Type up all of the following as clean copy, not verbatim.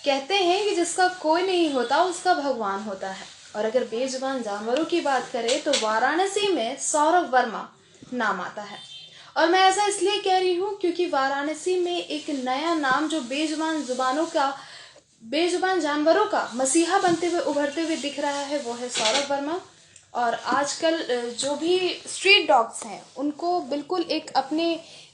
कहते हैं कि जिसका कोई नहीं होता उसका भगवान होता है। और अगर बेजुबान जानवरों की बात करें तो वाराणसी में सौरभ वर्मा नाम आता है। और मैं ऐसा इसलिए कह रही हूँ क्योंकि वाराणसी में एक नया नाम जो बेजुबान जानवरों का मसीहा बनते हुए उभरते हुए दिख रहा है वो है सौरभ वर्मा। और आजकल जो भी स्ट्रीट डॉग्स हैं उनको बिल्कुल एक अपने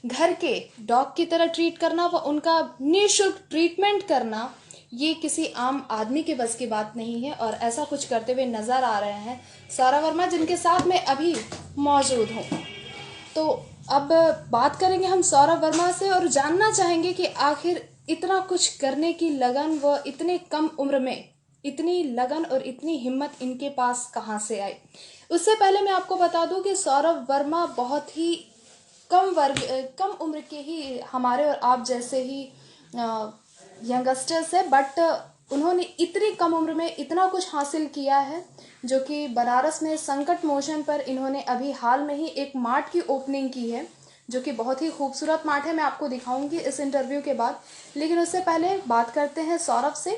घर के डॉग की तरह ट्रीट करना व उनका निःशुल्क ट्रीटमेंट करना ये किसी आम आदमी के बस की बात नहीं है। और ऐसा कुछ करते हुए नजर आ रहे हैं सौरभ वर्मा, जिनके साथ मैं अभी मौजूद हूँ। तो अब बात करेंगे हम सौरभ वर्मा से और जानना चाहेंगे कि आखिर इतना कुछ करने की लगन व इतने कम उम्र में इतनी लगन और इतनी हिम्मत इनके पास कहाँ से आई। उससे पहले मैं आपको बता दूं कि सौरभ वर्मा बहुत ही कम उम्र के ही हमारे और आप जैसे ही यंगस्टर्स है, बट उन्होंने इतनी कम उम्र में इतना कुछ हासिल किया है जो कि बनारस में संकट मोचन पर इन्होंने अभी हाल में ही एक मार्ट की ओपनिंग की है जो कि बहुत ही खूबसूरत मार्ट है। मैं आपको दिखाऊंगी इस इंटरव्यू के बाद, लेकिन उससे पहले बात करते हैं सौरभ से।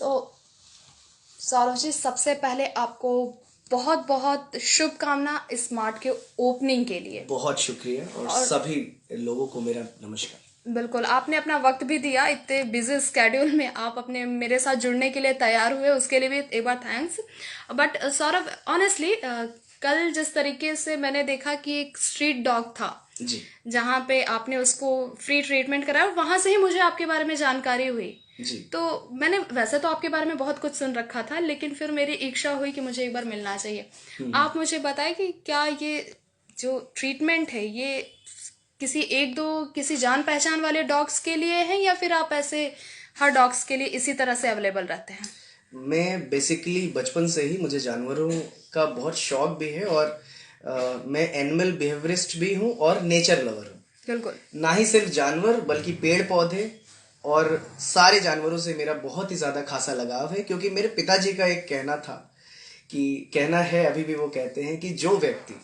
तो सौरभ जी, सबसे पहले आपको बहुत बहुत शुभकामना इस मार्ट के ओपनिंग के लिए। बहुत शुक्रिया और सभी लोगों को मेरा नमस्कार। बिल्कुल, आपने अपना वक्त भी दिया, इतने बिजी स्केड्यूल में आप अपने मेरे साथ जुड़ने के लिए तैयार हुए, उसके लिए भी एक बार थैंक्स। बट सौरभ, ऑनेस्टली कल जिस तरीके से मैंने देखा कि एक स्ट्रीट डॉग था जी, जहाँ पे आपने उसको फ्री ट्रीटमेंट कराया, वहां से ही मुझे आपके बारे में जानकारी हुई। जी। तो मैंने वैसे तो आपके बारे में बहुत कुछ सुन रखा था, लेकिन फिर मेरी इच्छा हुई कि मुझे एक बार मिलना चाहिए। आप मुझे बताएं कि क्या ये जो ट्रीटमेंट है ये किसी जान पहचान वाले डॉग्स के लिए है या फिर आप ऐसे हर डॉग्स के लिए इसी तरह से अवेलेबल रहते हैं? मैं बेसिकली बचपन से ही मुझे जानवरों का बहुत शौक भी है और मैं एनिमल बिहेवियरिस्ट भी हूँ और नेचर लवर हूँ। बिल्कुल। ना ही सिर्फ जानवर बल्कि पेड़ पौधे और सारे जानवरों से मेरा बहुत ही ज़्यादा खासा लगाव है, क्योंकि मेरे पिताजी का एक कहना है, अभी भी वो कहते हैं कि जो व्यक्ति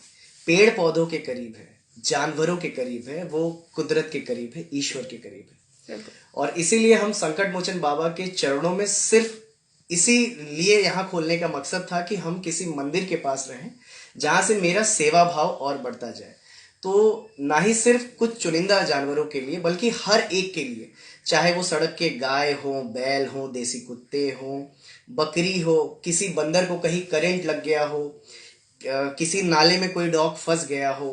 पेड़ पौधों के करीब है, जानवरों के करीब है, वो कुदरत के करीब है, ईश्वर के करीब है। और इसीलिए हम संकट मोचन बाबा के चरणों में सिर्फ इसीलिए यहाँ खोलने का मकसद था कि हम किसी मंदिर के पास रहें जहाँ से मेरा सेवा भाव और बढ़ता जाए। तो ना ही सिर्फ कुछ चुनिंदा जानवरों के लिए बल्कि हर एक के लिए, चाहे वो सड़क के गाय हो, बैल हो, देसी कुत्ते हो, बकरी हो, किसी बंदर को कहीं करंट लग गया हो, किसी नाले में कोई डॉग फंस गया हो,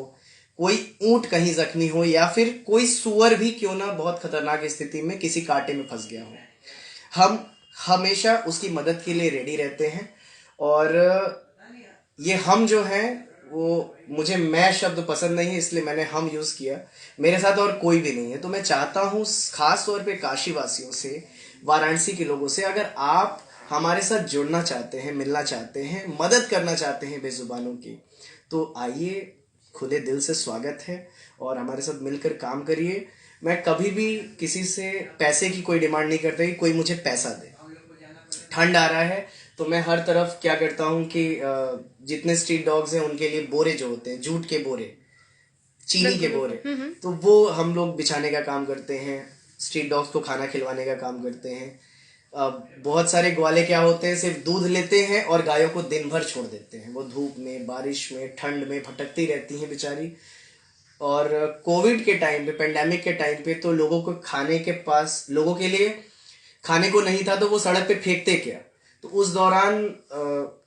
कोई ऊंट कहीं जख्मी हो, या फिर कोई सुअर भी क्यों ना बहुत खतरनाक स्थिति में किसी कांटे में फंस गया हो, हम हमेशा उसकी मदद के लिए रेडी रहते हैं। और ये हम जो हैं वो, मुझे मैं शब्द पसंद नहीं है इसलिए मैंने हम यूज किया। मेरे साथ और कोई भी नहीं है, तो मैं चाहता हूँ खास तौर पे काशी वासियों से, वाराणसी के लोगों से, अगर आप हमारे साथ जुड़ना चाहते हैं, मिलना चाहते हैं, मदद करना चाहते हैं बेजुबानों की, तो आइए, खुले दिल से स्वागत है और हमारे साथ मिलकर काम करिए। मैं कभी भी किसी से पैसे की कोई डिमांड नहीं करता कि कोई मुझे पैसा दे। ठंड आ रहा है तो मैं हर तरफ क्या करता हूँ कि जितने स्ट्रीट डॉग्स हैं उनके लिए बोरे जो होते हैं, जूट के बोरे, चीनी के बोरे, तो वो हम लोग बिछाने का काम करते हैं, स्ट्रीट डॉग्स को खाना खिलवाने का काम करते हैं। बहुत सारे ग्वाले क्या होते हैं, सिर्फ दूध लेते हैं और गायों को दिन भर छोड़ देते हैं, वो धूप में, बारिश में, ठंड में भटकती रहती हैं बेचारी। और कोविड के टाइम पे, पेंडेमिक के टाइम पे, तो लोगों के लिए खाने को नहीं था तो वो सड़क पे फेंकते क्या। तो उस दौरान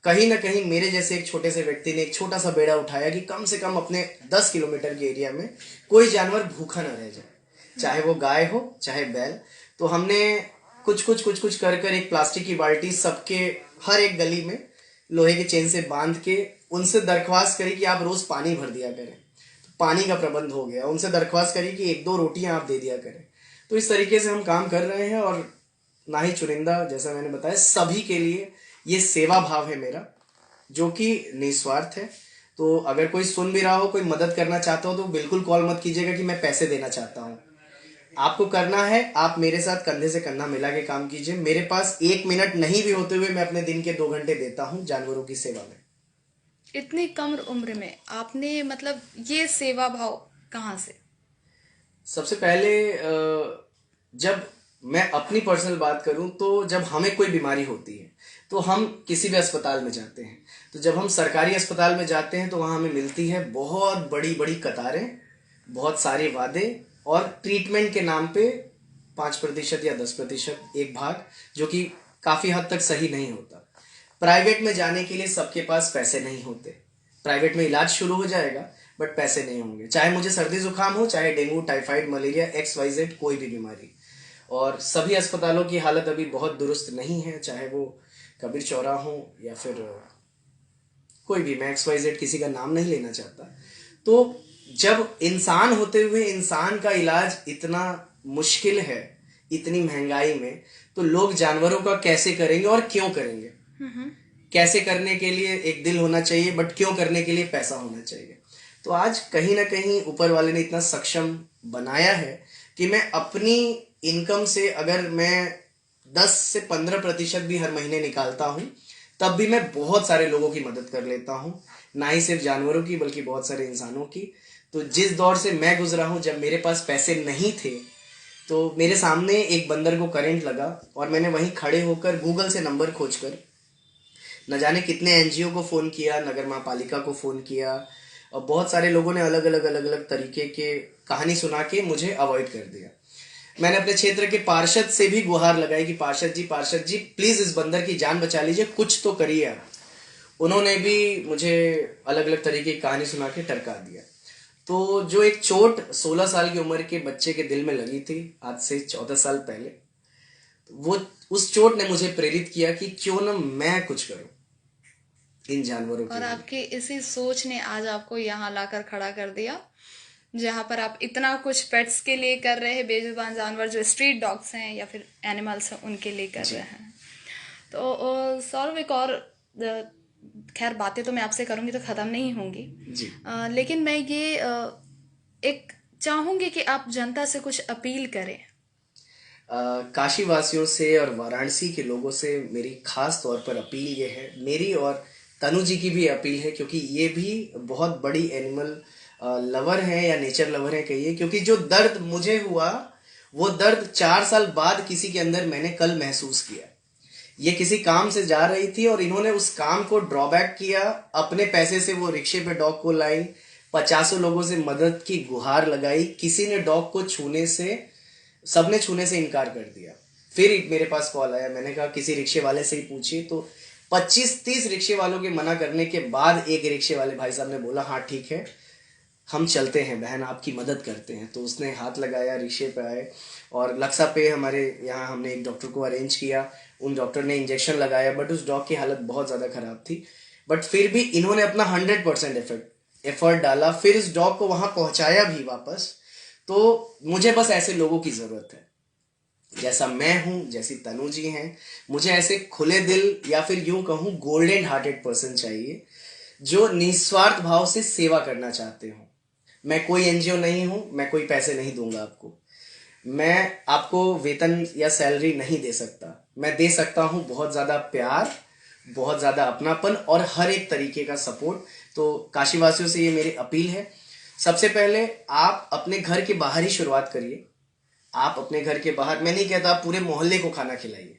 कहीं ना कहीं मेरे जैसे एक छोटे से व्यक्ति ने एक छोटा सा बेड़ा उठाया कि कम से कम अपने 10 किलोमीटर के एरिया में कोई जानवर भूखा ना रह जाए, चाहे वो गाय हो चाहे बैल। तो हमने कुछ कर कर एक प्लास्टिक की बाल्टी सबके हर एक गली में लोहे के चेन से बांध के उनसे दरख्वास्त करी कि आप रोज पानी भर दिया करें। तो पानी का प्रबंध हो गया। उनसे दरख्वास्त करी कि 1-2 रोटियां आप दे दिया करें। तो इस तरीके से हम काम कर रहे हैं और ना ही चुनिंदा, जैसा मैंने बताया, सभी के लिए ये सेवा भाव है मेरा, जो कि निस्वार्थ है। तो अगर कोई सुन भी रहा हो, कोई मदद करना चाहता हो, तो बिल्कुल कॉल मत कीजिएगा कि मैं पैसे देना चाहता हूँ। आपको करना है, आप मेरे साथ कंधे से कंधा मिला के काम कीजिए। मेरे पास 1 मिनट नहीं भी होते हुए मैं अपने दिन के 2 घंटे देता हूँ जानवरों की सेवा में। इतनी कम उम्र में आपने मतलब ये सेवा भाव कहाँ से? सबसे पहले जब मैं अपनी पर्सनल बात करूं तो जब हमें कोई बीमारी होती है तो हम किसी भी अस्पताल में जाते हैं। तो जब हम सरकारी अस्पताल में जाते हैं तो वहां हमें मिलती है बहुत बड़ी बड़ी कतारें, बहुत सारे वादे और ट्रीटमेंट के नाम पे 5% या 10% एक भाग, जो कि काफी हद तक सही नहीं होता। प्राइवेट में जाने के लिए सबके पास पैसे नहीं होते। प्राइवेट में इलाज शुरू हो जाएगा बट पैसे नहीं होंगे, चाहे मुझे सर्दी जुकाम हो, चाहे डेंगू, टाइफाइड, मलेरिया, XYZ कोई भी बीमारी। और सभी अस्पतालों की हालत अभी बहुत दुरुस्त नहीं है, चाहे वो कबीर चौरा हो या फिर कोई भी, मैं XYZ किसी का नाम नहीं लेना चाहता। तो जब इंसान होते हुए इंसान का इलाज इतना मुश्किल है इतनी महंगाई में, तो लोग जानवरों का कैसे करेंगे और क्यों करेंगे? कैसे करने के लिए एक दिल होना चाहिए, बट क्यों करने के लिए पैसा होना चाहिए। तो आज कहीं ना कहीं ऊपर वाले ने इतना सक्षम बनाया है कि मैं अपनी इनकम से अगर मैं 10 से 15% भी हर महीने निकालता हूं, तब भी मैं बहुत सारे लोगों की मदद कर लेता हूं, ना ही सिर्फ जानवरों की बल्कि बहुत सारे इंसानों की। तो जिस दौर से मैं गुजरा हूं, जब मेरे पास पैसे नहीं थे, तो मेरे सामने एक बंदर को करंट लगा और मैंने वहीं खड़े होकर गूगल से नंबर खोजकर न जाने कितने NGO को फोन किया, नगर महापालिका को फोन किया, और बहुत सारे लोगों ने अलग अलग तरीके के कहानी सुना के मुझे अवॉइड कर दिया। मैंने अपने क्षेत्र के पार्षद से भी गुहार लगाई कि पार्षद जी प्लीज इस बंदर की जान बचा लीजिए, कुछ तो करिए आप। उन्होंने भी मुझे अलग अलग तरीके की कहानी सुना के टरका दिया। तो जो एक चोट 16 साल की उम्र के बच्चे के दिल में लगी थी आज से 14 साल पहले, वो उस चोट ने मुझे प्रेरित किया कि क्यों ना मैं कुछ करूं इन जानवरों के और लिए। आपकी इसी सोच ने आज आपको यहाँ लाकर खड़ा कर दिया, जहाँ पर आप इतना कुछ पेट्स के लिए कर रहे हैं, बेजुबान जानवर जो स्ट्रीट डॉग्स हैं या फिर एनिमल्स हैं उनके लिए कर जी रहे हैं। तो सौरभ, एक और खैर बातें तो मैं आपसे करूंगी तो ख़त्म नहीं होंगी। जी। लेकिन मैं ये एक चाहूंगी कि आप जनता से कुछ अपील करें। काशी वासियों से और वाराणसी के लोगों से मेरी खास तौर पर अपील ये है, मेरी और तनु जी की भी अपील है, क्योंकि ये भी बहुत बड़ी एनिमल लवर है या नेचर लवर है कहिए, क्योंकि जो दर्द मुझे हुआ वो दर्द 4 साल बाद किसी के अंदर मैंने कल महसूस किया। ये किसी काम से जा रही थी और इन्होंने उस काम को ड्रॉबैक किया, अपने पैसे से वो रिक्शे पे डॉग को लाई, 50 लोगों से मदद की गुहार लगाई, किसी ने डॉग को छूने से, सबने छूने से इनकार कर दिया। फिर मेरे पास कॉल आया, मैंने कहा किसी रिक्शे वाले से ही पूछिए, तो 25-30 रिक्शे वालों के मना करने के बाद एक रिक्शे वाले भाई साहब ने बोला हाँ ठीक है, हम चलते हैं बहन, आपकी मदद करते हैं। तो उसने हाथ लगाया, रिक्शे पे आए और लक्सा पे हमारे यहाँ हमने एक डॉक्टर को अरेंज किया। उन डॉक्टर ने इंजेक्शन लगाया, बट उस डॉग की हालत बहुत ज़्यादा खराब थी। बट फिर भी इन्होंने अपना 100% एफर्ट डाला, फिर इस डॉग को वहाँ पहुँचाया भी वापस। तो मुझे बस ऐसे लोगों की ज़रूरत है, जैसा मैं हूँ, जैसी तनु जी हैं। मुझे ऐसे खुले दिल या फिर यूं कहूँ गोल्डन हार्टेड पर्सन चाहिए, जो निस्वार्थ भाव से सेवा करना चाहते हो। मैं कोई NGO नहीं हूं, मैं कोई पैसे नहीं दूंगा आपको, मैं आपको वेतन या सैलरी नहीं दे सकता। मैं दे सकता हूं बहुत ज्यादा प्यार, बहुत ज्यादा अपनापन और हर एक तरीके का सपोर्ट। तो काशीवासियों से ये मेरी अपील है, सबसे पहले आप अपने घर के बाहर ही शुरुआत करिए। आप अपने घर के बाहर, मैं नहीं कहता आप पूरे मोहल्ले को खाना खिलाइए।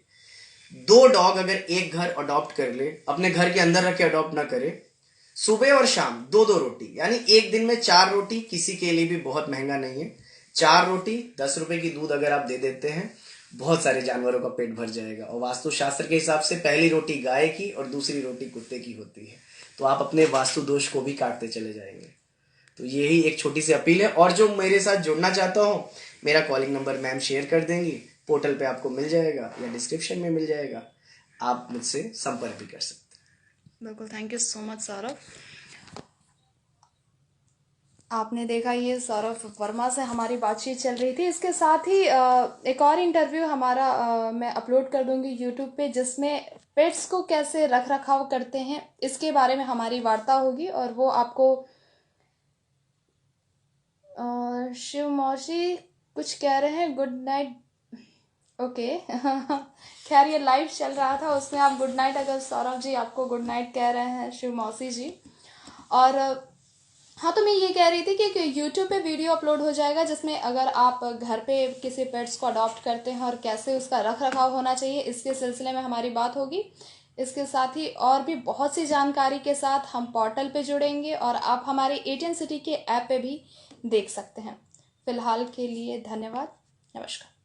2 डॉग अगर एक घर अडॉप्ट कर ले, अपने घर के अंदर रख के अडॉप्ट ना करे, सुबह और शाम 2-2 रोटी, यानी एक दिन में 4 रोटी, किसी के लिए भी बहुत महंगा नहीं है। 4 रोटी, 10 रुपए की दूध अगर आप दे देते हैं, बहुत सारे जानवरों का पेट भर जाएगा। और वास्तु शास्त्र के हिसाब से पहली रोटी गाय की और दूसरी रोटी कुत्ते की होती है। तो आप अपने वास्तु दोष को भी काटते चले जाएंगे। तो यही एक छोटी सी अपील है। और जो मेरे साथ जुड़ना चाहता हो, मेरा कॉलिंग नंबर मैम शेयर कर देंगी, पोर्टल पे आपको मिल जाएगा या डिस्क्रिप्शन में मिल जाएगा, आप मुझसे संपर्क भी कर सकते हैं। बिल्कुल, thank you so much Saurabh. आपने देखा ये सौरभ वर्मा से हमारी बातचीत चल रही थी। इसके साथ ही एक और इंटरव्यू हमारा मैं अपलोड कर दूंगी यूट्यूब पे, जिसमें पेट्स को कैसे रख रखाव करते हैं इसके बारे में हमारी वार्ता होगी, और वो आपको शिव मौसी कुछ कह रहे हैं, गुड नाइट। ओके खैर ये लाइव चल रहा था, उसमें आप गुड नाइट, अगर सौरभ जी आपको गुड नाइट कह रहे हैं शिव मौसी जी। और हाँ, तो मैं ये कह रही थी कि यूट्यूब पे वीडियो अपलोड हो जाएगा जिसमें अगर आप घर पे किसी पेट्स को अडॉप्ट करते हैं और कैसे उसका रख रखाव होना चाहिए, इसके सिलसिले में हमारी बात होगी। इसके साथ ही और भी बहुत सी जानकारी के साथ हम पोर्टल पे जुड़ेंगे और आप हमारे एटीएन सिटी के ऐप पे भी देख सकते हैं। फिलहाल के लिए धन्यवाद। नमस्कार।